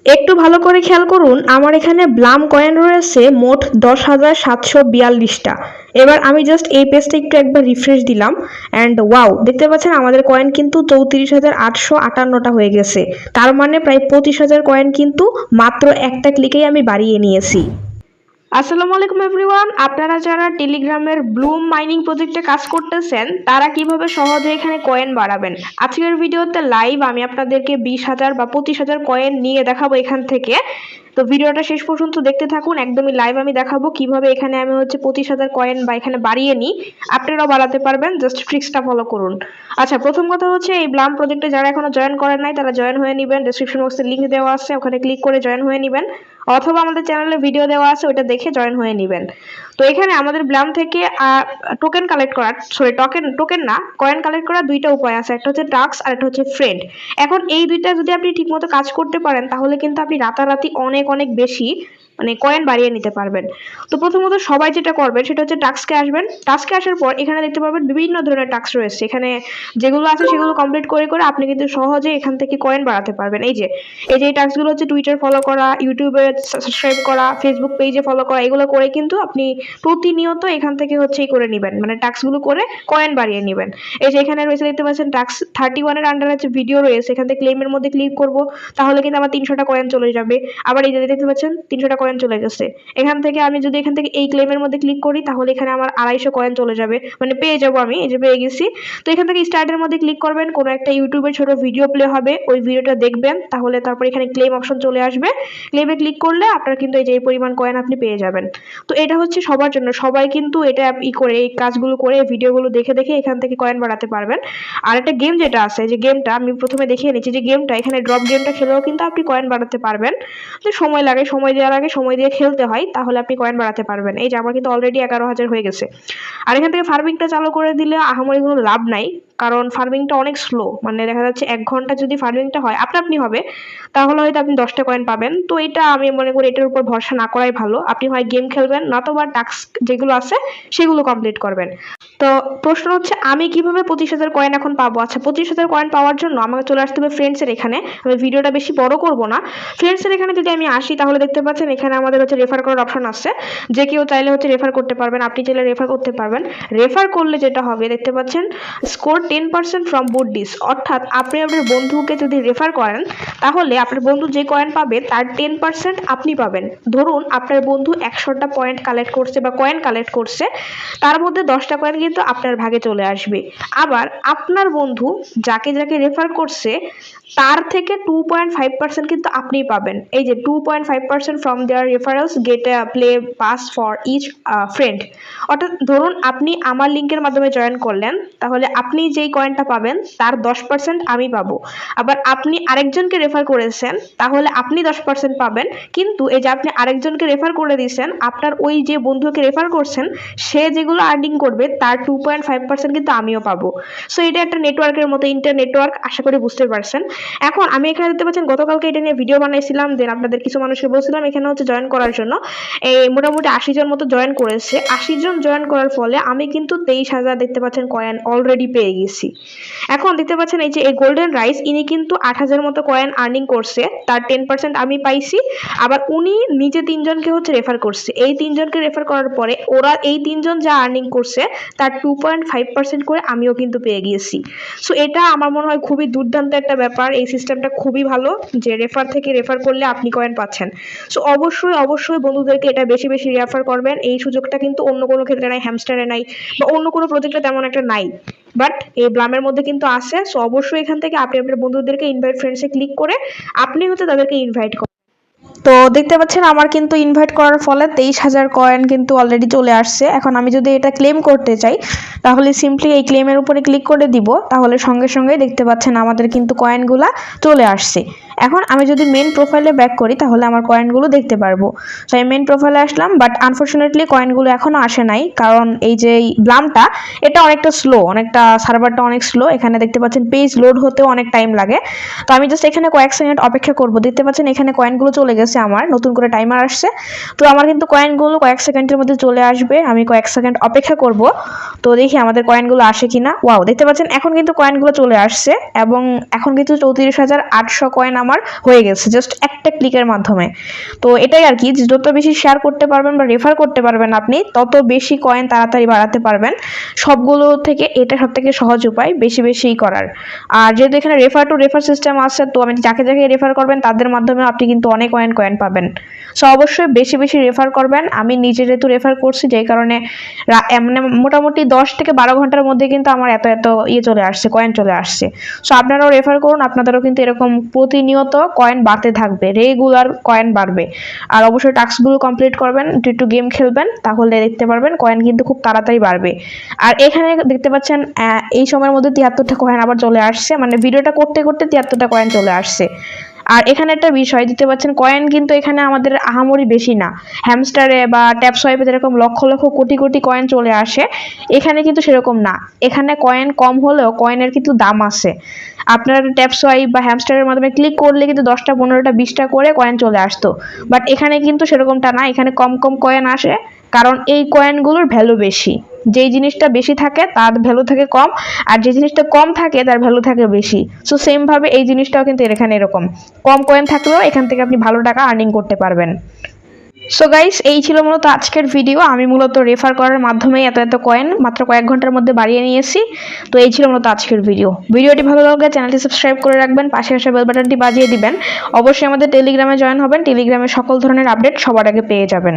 একটু ভালো করে খেয়াল করুন, আমার এখানে ব্লাম কয়েন রয়েছে মোট 10,742টা। এবার আমি জাস্ট এই পেজটা একটু একবার রিফ্রেশ দিলাম অ্যান্ড ওয়াও, দেখতে পাচ্ছেন আমাদের কয়েন কিন্তু 34,858টা হয়ে গেছে। তার মানে প্রায় 25,000 কয়েন কিন্তু মাত্র একটা ক্লিকেই আমি বাড়িয়ে নিয়েছি। আসসালামু আলাইকুম এভরিওয়ান, আপনারা যারা টেলিগ্রামের ব্লুম মাইনিং প্রজেক্টে কাজ করতেছেন তারা কিভাবে সহজে এখানে কয়েন বাড়াবেন, আজকের ভিডিওতে লাইভ আমি আপনাদেরকে 20,000 বা 25,000 কয়েন নিয়ে দেখাবো এখান থেকে। তো ভিডিওটা শেষ পর্যন্ত দেখতে থাকুন, একদমই লাইভ আমি দেখাবো কিভাবে এখানে আমি 25,000 কয়েন বা এখানে বাড়িয়ে নিই। আপনারাও বাড়াতে পারবেন, জাস্ট ট্রিক্সটা ফলো করুন। আচ্ছা, প্রথম কথা হচ্ছে এই ব্লাম প্রজেক্টে যারা এখনো জয়েন করেন নাই তারা জয়েন হয়ে নেবেন। ডেসক্রিপশন বক্সে লিঙ্ক দেওয়া আছে, ওখানে ক্লিক করে জয়েন হয়ে নেবেন, অথবা আমাদের চ্যানেলে ভিডিও দেওয়া আছে ওটা দেখে জয়েন হয়ে নেবেন। তো এখানে আমাদের ব্লাম থেকে টোকেন কালেক্ট করার, সরি টোকেন না, কয়েন কালেক্ট করার দুইটা উপায় আছে, একটা হচ্ছে টাস্ক আর একটা হচ্ছে ফ্রেন্ড। এখন এই দুইটা যদি আপনি ঠিকমতো কাজ করতে পারেন তাহলে কিন্তু আপনি রাতারাতি অনেক অনেক বেশি কয়েন বাড়িয়ে নিতে পারবেন। তো প্রথমত সবাই যেটা করবেন সেটা হচ্ছে টাস্কে আসবেন। টাস্কে আসার পর এখানে দেখতে পাবেন বিভিন্ন ধরনের টাস্ক রয়েছে, এখানে যেগুলো আছে সেগুলো কমপ্লিট করে করে আপনি কিন্তু সহজে এখান থেকে কয়েন বাড়াতে পারবেন। এই যে এই টাস্কগুলো হচ্ছে টুইটার ফলো করা, ইউটিউবে সাবস্ক্রাইব করা, ফেসবুক পেজে ফলো করা, এগুলো করে কিন্তু আপনি প্রতিনিয়ত এখান থেকে হচ্ছে করে নেবেন, টাস্কগুলো করে কয়েন বাড়িয়ে নেবেন। এই যে এখানে রয়েছে দেখতে পাচ্ছেন টাস্ক 31 এর আন্ডারে হচ্ছে ভিডিও রয়েছে, এখান থেকে ক্লেমের মধ্যে ক্লিক করব, তাহলে কিন্তু আমার 300টা কয়েন চলে যাবে। আবার এই যে দেখতে পাচ্ছেন 300টা কয়েন চলে গেছে। এখান থেকে আমি যদি এখান থেকে এই ক্লেমের মধ্যে ক্লিক করি তাহলে এখানে আমার 250 কয়েন চলে যাবে, পেয়ে যাবো আমি, এই যে পেয়ে গেছি। তো এখান থেকে স্টার্টের মধ্যে ক্লিক করবেন, কোনো একটা ইউটিউবের ছোট ভিডিও প্লে হবে, ওই ভিডিওটা দেখবেন, তাহলে তারপর এখানে ক্লেম অপশন চলে আসবে। ক্লেমে ক্লিক করলে আপনার কিন্তু এই যে এই পরিমাণ কয়েন আপনি পেয়ে যাবেন। তো এটা হচ্ছে সবার জন্য, সবাই কিন্তু এটা করে এই কাজগুলো করে ভিডিওগুলো দেখে দেখে এখান থেকে কয়েন বাড়াতে পারবেন। আর একটা গেম যেটা আছে, যে গেমটা আমি প্রথমে দেখিয়ে নিচ্ছি, যে গেমটা এখানে ড্রপ গেমটা খেলেও কিন্তু আপনি কয়েন বাড়াতে পারবেন। তো সময় লাগে, সময় দেওয়ার আগে সময় দিয়ে খেলতে হয়, তাহলে আপনি কয়েন বাড়াতে পারবেন। এই যে আমার কিন্তু অলরেডি 11,000 হয়ে গেছে। আর এখান থেকে ফার্মিংটা চালু করে দিলে আহামরি কোনো লাভ নাই, কারণ ফার্মিংটা অনেক স্লো, দেখা যাচ্ছে 1 ঘন্টা যদি ফার্মিংটা হয় আপনি হবে, তাহলে হয়তো আপনি 10টা কয়েন পাবেন। তো এটা আমি মনে করি এটার উপর ভরসা না করাই ভালো, আপনি হয় গেম খেলবেন নতবা টাস্ক যেগুলো আছে সেগুলো কমপ্লিট করবেন। তো প্রশ্ন হচ্ছে আমি কিভাবে 25,000 কয়েন এখন পাবো। আচ্ছা, 25,000 কয়েন পাওয়ার জন্য আমাকে চলে আসতে হবে ফ্রেন্ডসের এখানে। আমি ভিডিওটা বেশি বড় করব না, ফ্রেন্ডসের এখানে যদি আমি আসি তাহলে দেখতে পাচ্ছেন এখানে আমাদের হচ্ছে রেফার করার অপশন আছে, যে কেউ চাইলে হচ্ছে রেফার করতে পারবেন, আপনি চাইলে রেফার করতে পারবেন। রেফার করলে যেটা হবে দেখতে পাচ্ছেন স্কোর 10% ফ্রম বুডডিস, অর্থাৎ আপনি আপনার বন্ধুকে যদি রেফার করেন তাহলে আপনার বন্ধু যে কয়েন পাবে তার 10% আপনি পাবেন। ধরুন আপনার বন্ধু 100টা পয়েন্ট কালেক্ট করছে বা কয়েন কালেক্ট করছে, তার মধ্যে 10টা কয়েন কিন্তু আপনার ভাগে চলে আসবে। আবার আপনার বন্ধু যাকে যাকে রেফার করছে তার থেকে 2.5% কিন্তু আপনিই পাবেন। এই যে 2.5% from their referrals get a play pass for each friend. অর্থাৎ ধরুন আপনি আমার লিঙ্কের মাধ্যমে জয়েন করলেন, তাহলে আপনি যেই কয়েনটা পাবেন তার 10% আমি পাবো। আবার আপনি আরেকজনকে রেফার করেছেন, তাহলে আপনি 10% পাবেন, কিন্তু এই যে আপনি আরেকজনকে রেফার করে দিয়েছেন, আপনার ওই যে বন্ধুকে রেফার করছেন সে যেগুলো আর্নিং করবে তার 2.5% কিন্তু আমিও পাবো। সো এটা একটা নেটওয়ার্কের মতো, ইন্টার নেটওয়ার্ক, আশা করি বুঝতে পারছেন। এখন আমি এখানে দেখতে পাচ্ছেন গতকালকে এটা নিয়ে ভিডিও বানাইছিলাম, দেন আপনাদের কিছু মানুষকে বলছিলাম এখানে হচ্ছে জয়েন করার জন্য। এই মোটামুটি 80 জন মতো জয়েন করেছে। 80 জন জয়েন করার ফলে আমি কিন্তু 23,000 দেখতে পাচ্ছেন কয়েন অলরেডি পেয়ে গেছি। এখন দেখতে পাচ্ছেন এই যে এই গোল্ডেন রাইস, ইনি কিন্তু 8,000 মতো কয়েন আর্নিং করছে, তার 10% আমি পাইছি। আবার উনি নিজে 3 জনকে হচ্ছে রেফার করছে, এই 3 জনকে রেফার করার পরে ওরা এই 3 জন যা আর্নিং করছে তার 2.5% করে আমিও কিন্তু পেয়ে গিয়েছি। সো এটা আমার মনে হয় খুবই দুর্দান্ত একটা ব্যাপার, এই সিস্টেমটা খুবই ভালো, যে রেফার থেকে রেফার করলে আপনি কয়েন পাচ্ছেন। সো অবশ্যই অবশ্যই বন্ধুদেরকে এটা বেশি বেশি রেফার করবেন, এই সুযোগটা কিন্তু অন্য কোনো ক্ষেত্রে নাই, হ্যামস্টারে নাই বা অন্য কোনো প্রজেক্টে তেমন একটা নাই, বাট এই ব্লামের মধ্যে কিন্তু আছে। সো অবশ্যই এখান থেকে আপনি আপনার বন্ধুদেরকে ইনভাইট ফ্রেন্ডসে ক্লিক করে আপনি হচ্ছে তাদেরকে ইনভাইট করেন। তো দেখতে পাচ্ছেন আমার কিন্তু ইনভাইট করার ফলে 23,000 কয়েন কিন্তু অলরেডি চলে আসছে। এখন আমি যদি এটা ক্লেম করতে চাই তাহলে সিম্পলি এই ক্লেমের উপরে ক্লিক করে দিব, তাহলে সঙ্গে সঙ্গে দেখতে পাচ্ছেন আমাদের কিন্তু কয়েনগুলা চলে আসছে। এখন আমি যদি মেন প্রোফাইলে ব্যাক করি তাহলে আমার কয়েনগুলো দেখতে পারবো। সো আমি মেন প্রোফাইলে আসলাম, বাট আনফরচুনেটলি কয়েনগুলো এখনো আসে নাই, কারণ এই যে ব্লামটা এটা অনেকটা স্লো, অনেকটা সার্ভারটা অনেক স্লো। এখানে দেখতে পাচ্ছেন পেজ লোড হতেও অনেক টাইম লাগে। তো আমি জাস্ট এখানে কয়েক সেকেন্ড অপেক্ষা করব। দেখতে পাচ্ছেন এখানে কয়েনগুলো চলে গেছে, আমার নতুন করে টাইমার আসছে। তো আমার কিন্তু কয়েনগুলো কয়েক সেকেন্ডের মধ্যে চলে আসবে, আমি কয়েক সেকেন্ড অপেক্ষা করব। তো দেখি আমাদের কয়েনগুলো আসে কিনা। ওয়াও, দেখতে পাচ্ছেন এখন কিন্তু কয়েনগুলো চলে আসছে এবং এখন কিন্তু 34,800 কয়েন আমার হয়ে গেছে জাস্ট একটা ক্লিকের মাধ্যমে। তো এটাই আর কি, যত বেশি শেয়ার করতে পারবেন বা রেফার করতে পারবেন আপনি, তত বেশি কয়েন তাড়াতাড়ি বাড়াতে পারবেন। সবগুলো থেকে এটা সব থেকে সহজ উপায় বেশি বেশি করার। আর যেহেতু এখানে রেফার টু রেফার সিস্টেম আছে, তো আমি যাকে যাকে রেফার করবেন তাদের মাধ্যমে আপনি কিন্তু অনেক কয়েন পাবেন। সো অবশ্যই বেশি বেশি রেফার করবেন। আমি নিজে যেহেতু রেফার করছি, যেই কারণে মানে মোটামুটি 10 থেকে 12 ঘন্টার মধ্যে কিন্তু আমার এত চলে আসছে, কয়েন চলে আসছে। সো আপনারাও রেফার করুন, আপনাদেরও কিন্তু এরকম প্রতিনিয়ত কয়েন বাড়তে থাকবে, রেগুলার কয়েন বাড়বে। আর অবশ্যই টাস্কগুলো কমপ্লিট করবেন, একটু গেম খেলবেন, তাহলে দেখতে পারবেন কয়েন কিন্তু খুব তাড়াতাড়ি বাড়বে। আর এখানে দেখতে পাচ্ছেন এই সময়ের মধ্যে 73টা কয়েন আবার চলে আসছে, মানে ভিডিওটা করতে করতে 73টা কয়েন চলে আসছে। আর এখানে একটা বিষয় দিতে পাচ্ছেন, কয়েন কিন্তু এখানে আমাদের আহামরি বেশি না। হ্যামস্টারে বা ট্যাপ সোয়াইপে যেরকম লক্ষ লক্ষ কোটি কোটি কয়েন চলে আসে, এখানে কিন্তু সেরকম না। এখানে কয়েন কম হলেও কয়েনের কিন্তু দাম আছে। আপনার ট্যাপ সোয়াইপ বা হ্যামস্টারের মাধ্যমে ক্লিক করলে কিন্তু 10টা 15টা 20টা করে কয়েন চলে আসতো, বাট এখানে কিন্তু সেরকমটা না। এখানে কম কম কয়েন আসে, কারণ এই কয়েনগুলোর ভ্যালু বেশি। যেই জিনিসটা বেশি থাকে তার ভ্যালু থাকে কম, আর যে জিনিসটা কম থাকে তার ভ্যালু থাকে বেশি। সো সেম ভাবে এই জিনিসটাও কিন্তু এখানে এরকম, কম কয়েন থাকলেও এখান থেকে আপনি ভালো টাকা আর্নিং করতে পারবেন। সো গাইস, এই ছিল মূলত আজকের ভিডিও। আমি মূলত রেফার করার মাধ্যমে এত কয়েন মাত্র কয়েক ঘন্টার মধ্যে বাড়িয়ে নিয়েছি। তো এই ছিল মূলত আজকের ভিডিওটি ভালো লাগলে চ্যানেলটি সাবস্ক্রাইব করে রাখবেন, পাশে আসা বেল বাটনটি বাজিয়ে দিবেন। অবশ্যই আমাদের টেলিগ্রামে জয়েন হবেন, টেলিগ্রামে সকল ধরনের আপডেট সবার আগে পেয়ে যাবেন।